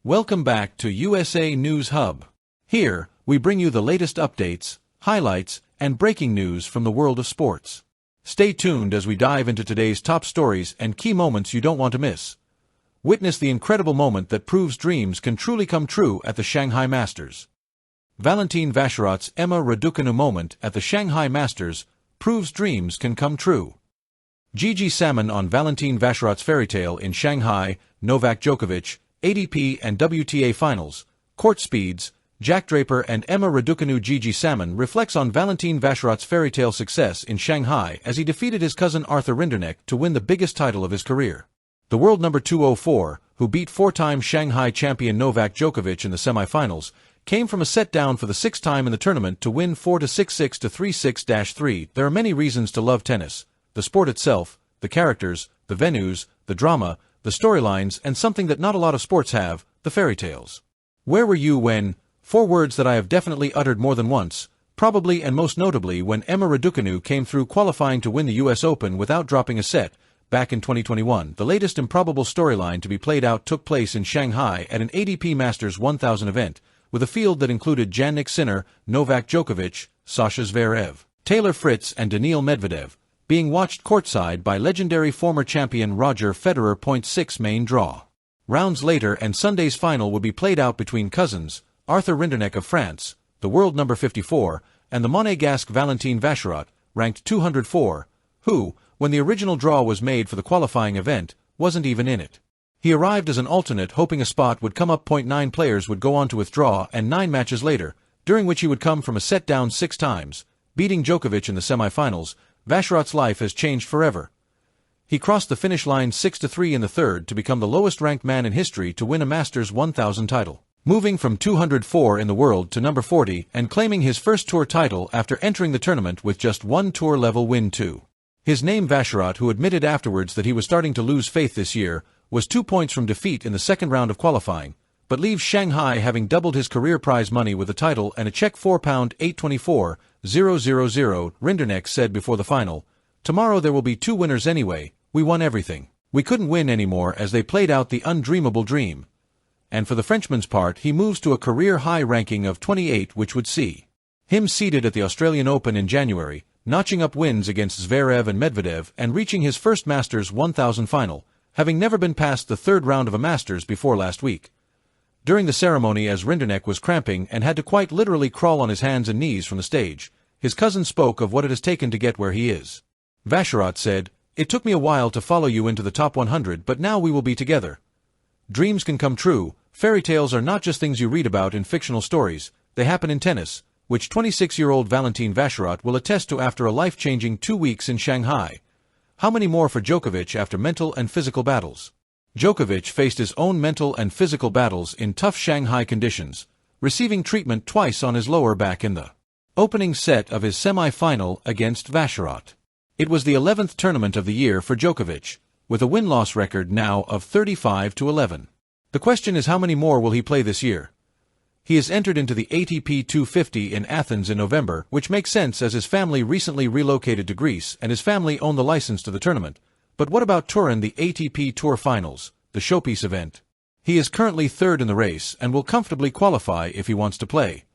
Welcome back to USA News Hub. Here, we bring you the latest updates, highlights, and breaking news from the world of sports. Stay tuned as we dive into today's top stories and key moments you don't want to miss. Witness the incredible moment that proves dreams can truly come true at the Shanghai Masters. Valentin Vacherot's Raducanu moment at the Shanghai Masters proves dreams can come true. Gigi Salmon on Valentin Vacherot's fairy tale in Shanghai, Novak Djokovic, ATP and WTA finals, court speeds, Jack Draper and Raducanu. Gigi Salmon reflects on Valentin Vacherot's fairy tale success in Shanghai as he defeated his cousin Arthur Rinderknech to win the biggest title of his career. The world number 204, who beat four-time Shanghai champion Novak Djokovic in the semifinals, came from a set down for the sixth time in the tournament to win 4-6-6 to 3-6-3. There are many reasons to love tennis: the sport itself, the characters, the venues, the drama, the storylines, and something that not a lot of sports have, the fairy tales. Where were you when? Four words that I have definitely uttered more than once, probably and most notably when Raducanu came through qualifying to win the US Open without dropping a set, back in 2021. The latest improbable storyline to be played out took place in Shanghai at an ATP Masters 1000 event, with a field that included Jannik Sinner, Novak Djokovic, Sasha Zverev, Taylor Fritz and Daniil Medvedev, being watched courtside by legendary former champion Roger Federer. 6 main draw. Rounds later and Sunday's final would be played out between cousins, Arthur Rinderknech of France, the world number 54, and the Monegasque Valentin Vacherot, ranked 204, who, when the original draw was made for the qualifying event, wasn't even in it. He arrived as an alternate hoping a spot would come up. 9 players would go on to withdraw, and 9 matches later, during which he would come from a set down 6 times, beating Djokovic in the semifinals, Vacherot's life has changed forever. He crossed the finish line 6-3 in the third to become the lowest-ranked man in history to win a Masters 1000 title, moving from 204 in the world to number 40 and claiming his first tour title after entering the tournament with just one tour-level win too. His name Vacherot, who admitted afterwards that he was starting to lose faith this year, was 2 points from defeat in the second round of qualifying, but leaves Shanghai having doubled his career prize money with a title and a check £4,824,000. Rinderknech said before the final, "Tomorrow there will be 2 winners anyway, we won everything. We couldn't win anymore as they played out the undreamable dream." And for the Frenchman's part, he moves to a career-high ranking of 28, which would see him seated at the Australian Open in January, notching up wins against Zverev and Medvedev and reaching his first Masters 1000 final, having never been past the third round of a Masters before last week. During the ceremony, as Rinderknech was cramping and had to quite literally crawl on his hands and knees from the stage, his cousin spoke of what it has taken to get where he is. Vacherot said, "It took me a while to follow you into the top 100, but now we will be together. Dreams can come true. Fairy tales are not just things you read about in fictional stories, they happen in tennis," which 26-year-old Valentin Vacherot will attest to after a life-changing 2 weeks in Shanghai. How many more for Djokovic after mental and physical battles? Djokovic faced his own mental and physical battles in tough Shanghai conditions, receiving treatment twice on his lower back in the opening set of his semi-final against Vacherot. It was the 11th tournament of the year for Djokovic, with a win-loss record now of 35-11. The question is, how many more will he play this year? He has entered into the ATP 250 in Athens in November, which makes sense as his family recently relocated to Greece and his family owned the license to the tournament. But what about Turin, the ATP Tour Finals, the showpiece event? He is currently third in the race and will comfortably qualify if he wants to play.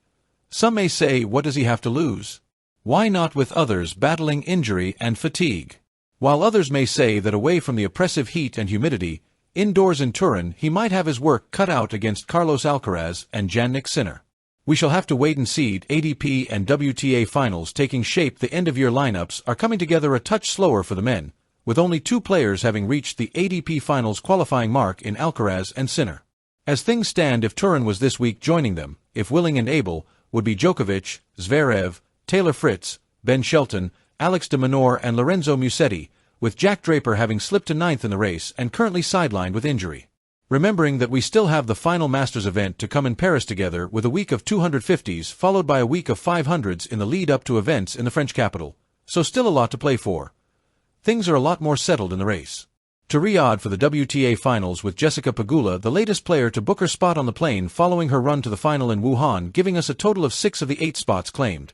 Some may say, what does he have to lose? Why not with others battling injury and fatigue? While others may say that away from the oppressive heat and humidity, indoors in Turin, he might have his work cut out against Carlos Alcaraz and Jannik Sinner. We shall have to wait and see. ATP and WTA finals taking shape. The end-of-year lineups are coming together a touch slower for the men, with only 2 players having reached the ATP finals qualifying mark in Alcaraz and Sinner. As things stand, if Turin was this week, joining them, if willing and able, would be Djokovic, Zverev, Taylor Fritz, Ben Shelton, Alex de Minaur and Lorenzo Musetti, with Jack Draper having slipped to 9th in the race and currently sidelined with injury. Remembering that we still have the final Masters event to come in Paris together, with a week of 250s followed by a week of 500s in the lead up to events in the French capital, so still a lot to play for. Things are a lot more settled in the race. To Riyadh for the WTA finals with Jessica Pegula, the latest player to book her spot on the plane following her run to the final in Wuhan, giving us a total of 6 of the 8 spots claimed.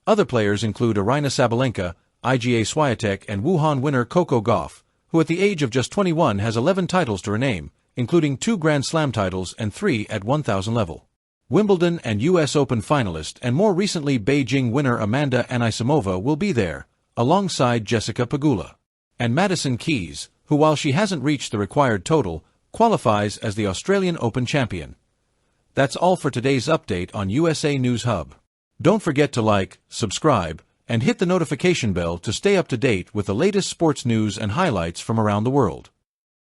Other players include Aryna Sabalenka, Iga Swiatek and Wuhan winner Coco Gauff, who at the age of just 21 has 11 titles to her name, including 2 Grand Slam titles and 3 at 1,000 level. Wimbledon and US Open finalist and more recently Beijing winner Amanda Anisimova will be there, alongside Jessica Pegula. And Madison Keys, who while she hasn't reached the required total, qualifies as the Australian Open champion. That's all for today's update on USA News Hub. Don't forget to like, subscribe, and hit the notification bell to stay up to date with the latest sports news and highlights from around the world.